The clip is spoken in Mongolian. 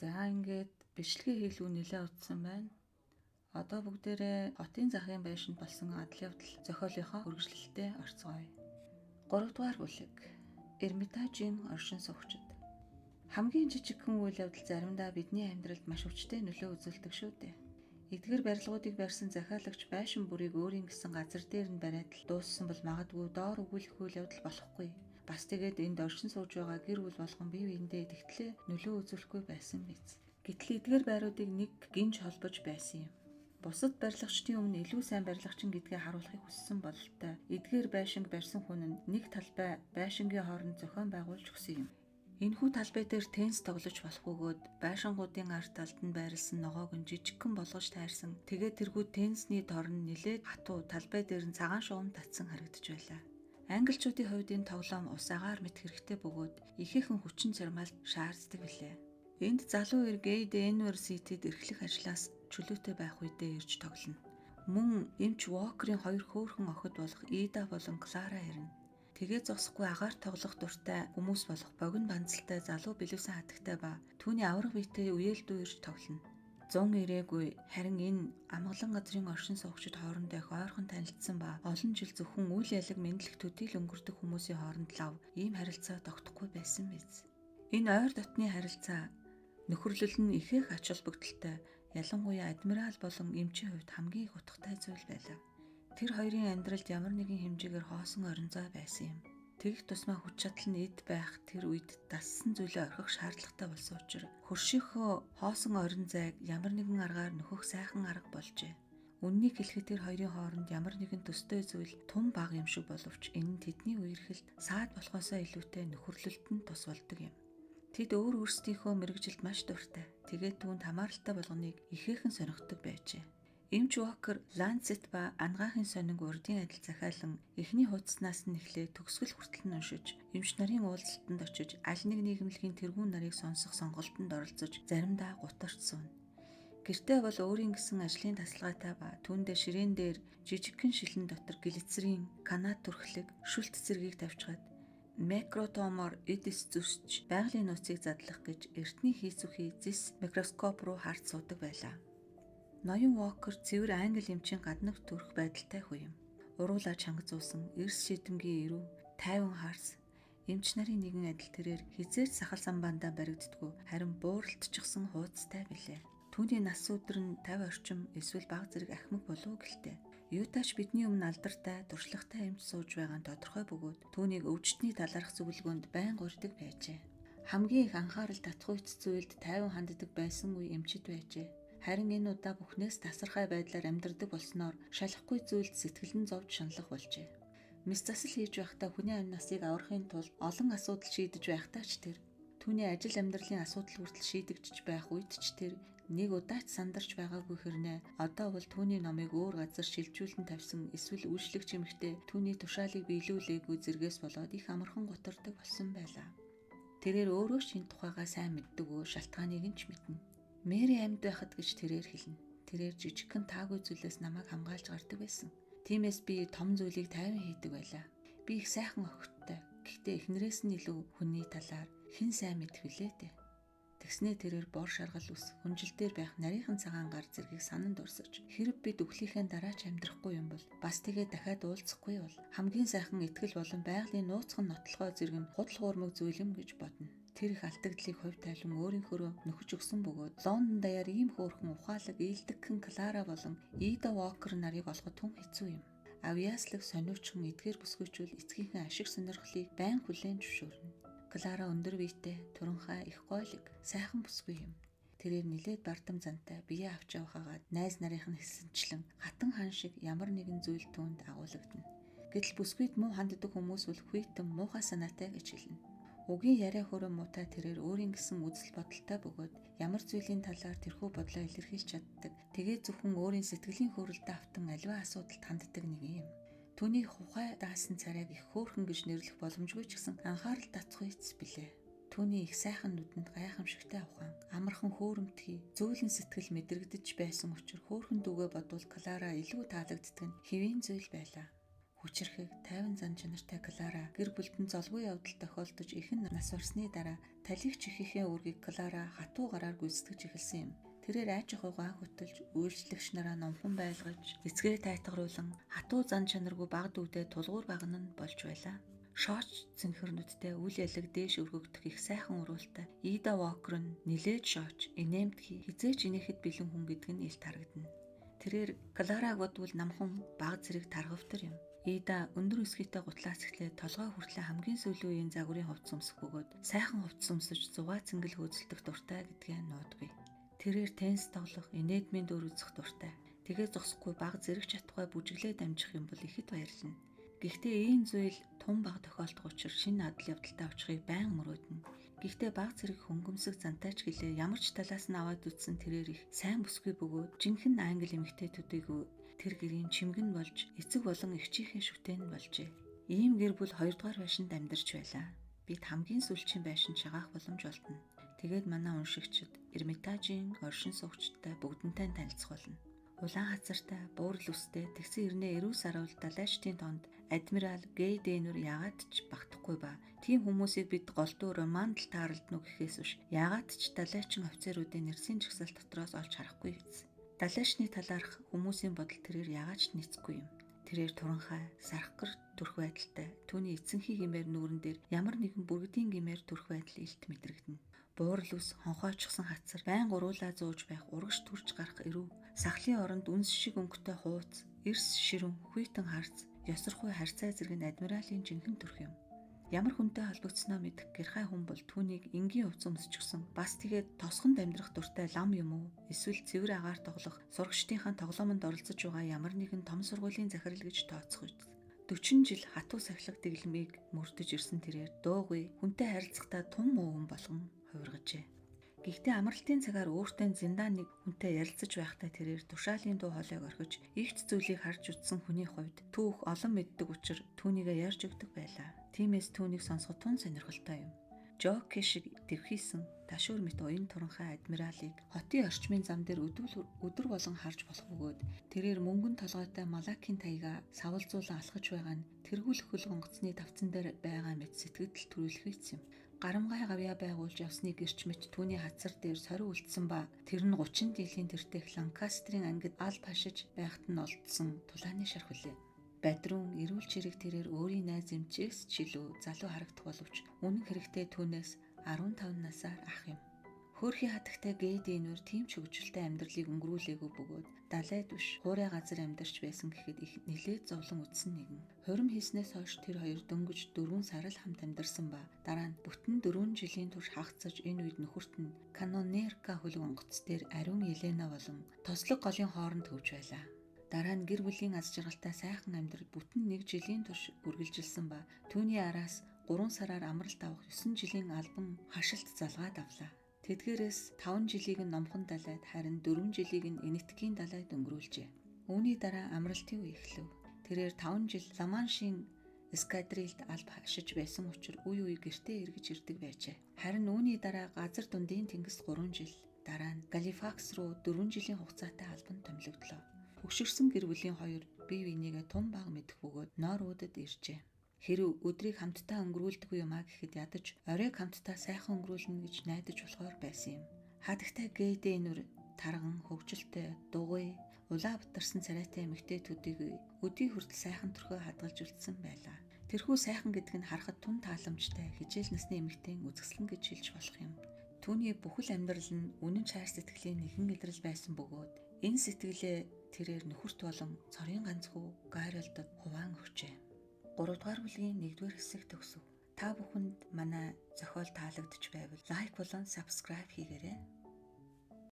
За ингээд бичлэгээ хийлгүү нэлээд утсан байна. Одоо бүгдээрээ хотын захын байшинд болсон адал явдал зохиолынхоо үргэлжлэлтэд орцгоё. 3 дугаар бүлэг. Эрмитажийн оршин суугчид. Хамгийн жижигхэн үйл явдал заримдаа бидний амьдралд маш өвчтэй нөлөө үзүүлдэг шүү дээ. Эдгээр барилгуудыг барьсан захиалагч байшин бүрийг өөрийн гэсэн газар дээр нь бариад л дууссан бол магадгүй доор өгүүлэх үйл явдал болохгүй. Бас тэгээд энд оршин сууж байгаа гэр бүл болгон бие биендээ тэгтлээ нөлөө үзүүлэхгүй байсан биз. Гэтэл эдгээр байруудыг нэг гинж холбож байсан юм. Бусад барилгачдын өмнө илүү сайн барилгачин гэдгээ харуулахыг хүссэн бололтой эдгээр байшинг барьсан хүн нь нэг талбай байшингийн хооронд зохион байгуулж өгсөн юм. Энэхүү талбай дээр теннис тоглож болох бөгөөд байшингуудын ард талд нь байрласан ногоог нь жижигхэн болгож тайрсан. Тэгээд тэргүй теннисний тор нь нилээд хатуу талбай дээр нь цагаан шугам татсан харагдаж байлаа. Англичуудын хувьд энэ тоглоом ус агаар мэт хэрэгтэй бөгөөд ихээхэн хүчин чармаалт шаарддаг билээ. Энд залуу эр Гейд University-д эрхлэх ажлаас чөлөөтэй байх үедээ ирж тоглоно. Мөн эмч Уокерийн хоёр хөөрхөн охид болох Ида болон Клара ирнэ. Тэгээ зогсохгүй агаар тоглох дуртай хүмүүс болох богино банцалтай залуу билүүсэн хатагтай ба түүний авраг биетэй үеэлдүү ирж тоглоно. 100 ирээгүй харин энэ амгалан газрын оршин суугчид хоорондоо их ойрхон танилцсан ба олон жил зөвхөн үйл ялэг мэдлэх төдийл өнгөрдөг хүмүүсийн хооронд лав ийм харилцаа тогтохгүй байсан биз. Энэ ойр дотны харилцаа нөхөрлөл нь ихээх ач холбогдолтой, ялангуяа адмирал болон эмчийн хувьд хамгийн их утгатай зүйл байлаа. Тэр хоёрын амьдралд ямар нэгэн хэмжээгээр хоосон орон зай байсан юм. Тэгэх тусмаа хүч чадал нь эд байх тэр үед дассан зүйлээ орхих шаардлагатай болсон учраас хөршийнхөө хоосон орон зайг ямар нэгэн аргаар нөхөх сайхан арга болжээ. Үннийг хэлэхэд тэр хоёрын хооронд ямар нэгэн төстэй зүйл тун баг юм шиг боловч энэ нь тэдний үерхэлд саад болохоосоо илүүтэй нөхөрлөлт нь тус болдог юм. Тэд өөр өөрсдийнхөө мэрэгжилд маш дуртай. Тэгээд түүнд хамааралтай болгоныг ихээхэн сонирхдог байжээ. Эмч Уокер Ланцет ба ангаахын сонинг урдын адил захиалан эхний хуудаснаас нь эхлээ төгсгөл хүртэл нь уншиж, эмч нарын уулзалтанд очиж, аль нэг нийгэмлэгийн тэргүүн нарыг сонсох сонголтонд оролцож, заримдаа гутарч сууна. Гэртээ бол өөрийн гэсэн ажлын тасалгаатай ба түүндээ ширээн дээр жижигхэн шилэн дотор глицерин, канат түрхлэг, шүлт цэргийг тавьчихад микротомоор эдис зүсч байгалийн нууцыг задлах гэж эртний хийцүүхий зис микроскоп руу харж суудаг байлаа. Ноён Уокер цэвэр англи эмчийн гаднах төрх байдалтай хүн юм. Уруулаа чанга зуусан, эрс шидэмгийн эрүү, тайван харс, эмч нарын нэгэн адил тэрээр хизээч сахал самбаандаа баригддаггүй, харин бууралтчихсан хуудастай билээ. Түүний нас өдөр нь 50 орчим эсвэл бага зэрэг ахмаг болов гэлтэй. Юутач бидний өмнө алдартай, туршлагатай эмч сууж байгаа нь тодорхой бөгөөд түүнийг өвчтний талаарх зөвлөгөөнд байнга урьдаг байжээ. Хамгийн их анхаарал татах үйц зүйлд тайван ханддаг байсан үе эмчид байжээ. Харин энэ удаа бүхнээс тасархай байдлаар амьдардаг болсноор шалахгүй зүйлд сэтгэл нь зовж шаналх болжээ. Мис засал хийж байхдаа хүний амь насыг аврахын тулд олон асуудал шийдэж байхдаа ч тэр түүний ажил амьдралын асуудал хүртэл шийдэгдэж байх үед ч тэр нэг удаач сандарч байгаагүй хэрнээ одоо бол түүний номыг өөр газар шилжүүлэн тавьсан эсвэл үйлчлэгч эмэгтэй түүний тушаалыг биелүүлээгүй зэргээс болоод их амархан гутардаг болсон байлаа. Тэрээр өөрөө ч энэ тухайгаа сайн мэддэг өө шалтгааныг нь ч мэднэ. Мэри амьд байхад гэж тэрээр хэлнэ. Тэрээр жижигхэн таагүй зүйлээс намайг хамгаалж гардаг байсан. Тиймээс би том зүйлийг тайван хийдэг байлаа. Би их сайхан охидтой. Гэхдээ эхнэрээс нь илүү хүний талаар хэн сайн мэдэх вүлээ дээ. Тэгснээ тэрээр бор шаргал ус хүнжилтээр байх нарийнхан цагаан гар зэргийг сананд урсаж хэрэг бид өглийнхээ дараа ч амьдрахгүй юм бол бас тэгээ дахиад уулзахгүй бол хамгийн сайхан итгэл болон байгалийн нууцхан нотлохоо зэрэг нь худал хуурмаг зүйл юм гэж бодно. Тэр их алдагдлыг хувь тайлан өөрийнхөө нөхөж өгсөн бөгөөд Лондон даяар ийм хөөрхөн ухаалаг ийдэгхэн Клара болон Ида Уокер нарыг олоход тун хэцүү юм. Авьяаслаг сониучхан эдгээр бүсгүйчүүл эцгийнхэн ашиг сонирхлыг байн хүлээн зөвшөөрнө. Клара өндөр биетэй, туранхай, их гойлог, сайхан бүсгүй юм. Тэрээр нилээд бардам зантай, бие авч явхаагаад найз нарийнх нь хэлсэнчлэн хатан хан шиг ямар нэгэн зүйл түүнд агуулгадна. Гэтэл бүсгүйд муу ханддаг хүмүүс бол хүйтэн муухай санаатай гэж хэлнэ. Үгийн яриа хөрөө муутай тэрээр өөрийн гэсэн үзэл бодолтой бөгөөд ямар зүйлийн талаар тэрхүү бодлоо илэрхийлж чаддаг. Тэгээд зөвхөн өөрийн сэтгэлийн хөрөлдөө автан аливаа асуудалд ханддаг нэг юм. Түүний ухай даасан царайг их хөөрхөн гэж нэрлэх боломжгүй ч гэсэн анхаарал татах үйц билээ. Түүний их сайхан нүдэнд гайхамшигтай ухаан, амархан хөөрөмтгий, зөөлөн сэтгэл мэдрэгдэж байсан учраас хөөрхөн дүүгээ бодвол Клара илүү таалагддаг нь хэвийн зүйл байлаа. хүчирхэг, тайван зан чанартай Клара гэр бүлтэн золгүй явдал тохиолдож ихэн нас барсны дараа талигч ихийнхээ үргийг Клара хатуу гараар гүйцэтгэж эхэлсэн юм. Тэрээр айж ахуйгаа хөтөлж, үйлчлэгч нараа номхон байлгаж, эцгээ тайтгаруулан хатуу зан чанаргүй баг дүүдэд тулгуур багна нь болж байлаа. Шооч цэнхэрнүүдтэй үл ялэг дээш өргөгдөх их сайхан уруултай Ида Вокер нь нилээд шооч, инээмтгий, хизээч инээхэд бэлэн хүн гэдг нь илт харагдана. Тэрээр Клараг бодвол намхан баг зэрэг тархавтар юм. Ида өндөр өсгийтэй гутлаас эхлээд толгой хүртлээ хамгийн сүүлийн үеийн загварын хувцас өмсөх бөгөөд сайхан хувцас өмсөж зугаа цэнгэл хөөцөлдөх дуртай гэдгээ нуудгүй. Тэрээр теннис тоглох, инэдмийн дөр үзэх дуртай. Тэгээ зогсохгүй баг зэрэг чадхгай бүжиглээ дамжих юм бол ихэд баярлана. Гэхдээ ийм зүйл тун баг тохиолдох учраас шинэ адал явдалтай очихыг байнга мөрөөднө. Гэхдээ баг зэрэг хөнгөмсөг зантайч гэлээ ямар ч талаас нь аваад үтсэн тэрээр их сайн бүсгүй бөгөөд жинхэнэ англи эмэгтэйчүүдийг тэр гэрийн чимгэн болж эцэг болон эгчийнхээ шүтэн болжээ. Ийм гэр бүл 2 дугаар байшинд амьдарч байлаа. Бид хамгийн сүүлчийн байшин шагаах боломж олдно. Тэгээд манай уншигчид Эрмитажийн оршин суугчтай бүгдэнтэй танилцах болно. Улаан хацартай, буурал үстэй, тэгсэн ирнэ эрүү саруул далайчдын тонд адмирал Гей Дэнүр яагаад ч багтахгүй ба тийм хүмүүсийг бид голдуу романд таарлдно гэхээс биш яагаад ч далайчин офицеруудын нэрсийн жагсаал дотроос олж харахгүй биз. Далайчны талаарх хүмүүсийн бодол тэрээр яагаад ч нийцэхгүй юм. Тэрээр туранхай, сархгар төрх байдалтай, түүний эцэнхий гимээр нүүрэн дээр ямар нэгэн бүргэдийн гимээр төрх байдал илт мэдрэгдэнэ. Буурал ус, хонхойчсон хацар, байн гуруулаа зууж байх, урагш төрж гарах эрүү, сахлын оронд үнс шиг өнгөтэй хууц, эрс ширүүн, хүйтэн харц, ёсорхой харьцаа зэрэг нь адмиралын жинхэнэ төрх юм. Ямар хүнтэй холбогдсноо мэдэх гэрхай хүн бол түүнийг энгийн хувцас өмсчихсэн. Бас тэгээд тосгонд амьдрах дуртай лам юм уу? Эсвэл цэвэр агаар тоглох, сурагчдынхаа тоглоомонд оролцож байгаа ямар нэгэн том сургуулийн захирал гэж тооцох үз. 40 жил хатуу сахилга дэглэмийг мөрдөж ирсэн тэрээр дуугүй, хүнтэй харилцахдаа тун муу хүн болгон хувиргажээ. Гэхдээ амралтын цагаар өөртөө зиндаан нэг хүнтэй ярилцаж байхдаа тэрээр тушаалын дуу хоолойг орхиж, ихт зүйлийг харж утсан хүний хувьд түүх олон мэддэг учраас түүнийгээ ярьж өгдөг байлаа. Тиймээс түүнийг сонсоход тун сонирхолтой юм. Жок шиг дэвхийсэн ташуур мэт уян туранхай адмиралыг хотын орчмын зам дээр өдөр болгон харж болох бөгөөд тэрээр мөнгөн толгойтой Малакийн таяга савлзуулан алхаж байгаа нь тэргүүлэх хөл гонгоцны тавцан дээр байгаа мэт сэтгэл төрүүлэх юм. Гарамгай гавьяа байгуулж явсны гэрч мэт түүний хацар дээр сорив үлдсэн ба тэр нь 30 жилийн тэртех Ланкастрийн ангид ал пашиж байхад нь олдсон тулааны шарх үлээ. Бадрун эрүүл чирэг тэрээр өөрийн найз эмчээс чилүү залуу харагдах боловч үнэн хэрэгтээ түүнээс 15 насаар ах юм. Хөөрхий хатагтай Гей Дэнүр тийм ч хөгжилтэй амьдралыг өнгөрүүлээгүй бөгөөд далайд биш хуурай газар амьдарч байсан гэхэд их нэлээд зовлон үдсэн нэгэн. Хорим хийснээс хойш тэр хоёр дөнгөж 4 сар л хамт амьдарсан ба дараа нь бүтэн 4 жилийн турш хагацж энэ үед нөхөрт нь Канонерка хөл гонгоц дээр ариун Елена болон тослог голын хооронд төвж байлаа. Дараа нь гэр бүлийн аз жаргалтай сайхан амьдрал бүтэн 1 жилийн турш үргэлжилсэн ба түүний араас 3 сараар амралт авах 9 жилийн албан хашилт залгаад авлаа. Тэдгээрээс 5 жилийг нь номхон далайд харин 4 жилийг нь энэтхэгийн далайд өнгөрүүлжээ. Үүний дараа амралтын үе эхлэв. Тэрээр 5 жил Ламаншийн эскадрильд алба хашиж байсан учраас үе үе гэртээ эргэж ирдэг байжээ. Харин үүний дараа газар дундын тэнгис 3 жил, дараа нь Галифакс руу 4 жилийн хугацаатай албанд томилогдлоо. Хөгшөрсөн гэр бүлийн хоёр бие биенийгээ тун баг мэдэх бөгөөд нойруудад иржээ. Хэрв өдрийг хамтдаа өнгөрүүлдэггүй юмаа гэхэд ядаж оройг хамтдаа сайхан өнгөрүүлнэ гэж найдаж болохоор байсан юм. Хатагтай Гей Дэнүр тарган хөгжилтэй, дугуй, улаа бутарсан царайтай эмэгтэйчүүдийг өдий хүртэл сайхан төрхөө хадгалж үлдсэн байлаа. Тэрхүү сайхан гэдэг нь харахад тун тааламжтай хижээл насны эмэгтэйн үзэсгэлэн гэж хэлж болох юм. Түүний бүхэл амьдрал нь үнэн чар сэтгэлийн нэхэн илрэл байсан бөгөөд энэ сэтгэлээ тэрээр нөхөрт болон цорын ганцхүү Гарольдод хуваан өгчээ. 3 дугаар бүлгийн 1-р хэсэг төгсөв. Та бүхэнд манай зохиол таалагдж байвал лайк болон subscribe хийгээрэй.